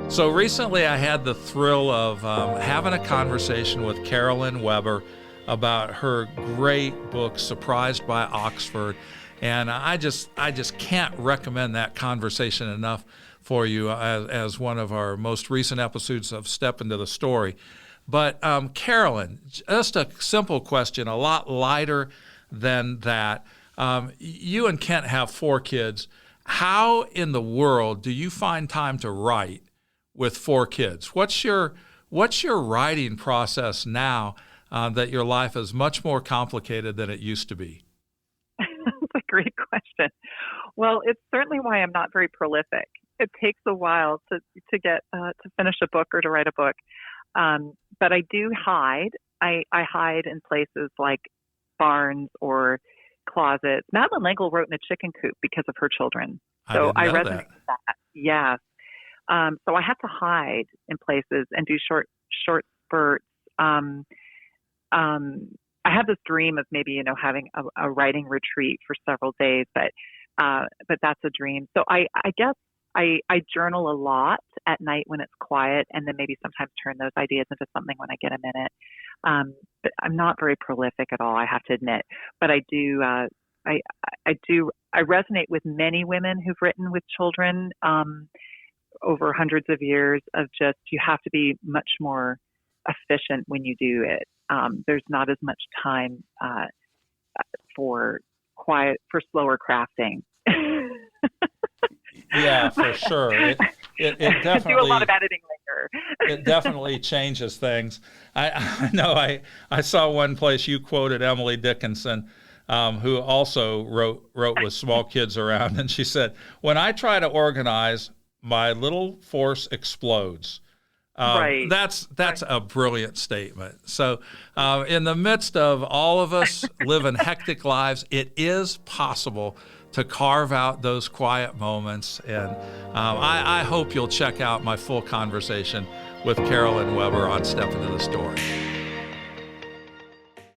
So recently I had the thrill of having a conversation with Carolyn Weber about her great book, Surprised by Oxford. And I just can't recommend that conversation enough for you as one of our most recent episodes of Step Into the Story. But Carolyn, just a simple question, a lot lighter than that. You and Kent have 4 kids. How in the world do you find time to write with 4 kids? What's your writing process now that your life is much more complicated than it used to be? That's a great question. Well, it's certainly why I'm not very prolific. It takes a while to get to finish a book or to write a book. But I do hide. I hide in places like barns or closets. Madeline L'Engle wrote in a chicken coop because of her children. So I resonate with that. Yes. So I have to hide in places and do short spurts. I have this dream of maybe, having a writing retreat for several days, but that's a dream. So I guess I journal a lot at night when it's quiet, and then maybe sometimes turn those ideas into something when I get a minute. But I'm not very prolific at all, I have to admit. But I do, I resonate with many women who've written with children over hundreds of years of just, you have to be much more efficient when you do it. There's not as much time for slower crafting. Yeah, for sure. It definitely do a lot of editing later. It definitely changes things. I know. I saw one place you quoted Emily Dickinson, who also wrote with small kids around, and she said, "When I try to organize, my little force explodes." Right. That's a brilliant statement. So in the midst of all of us living hectic lives, it is possible to carve out those quiet moments. And I hope you'll check out my full conversation with Carolyn Weber on Step Into the Story.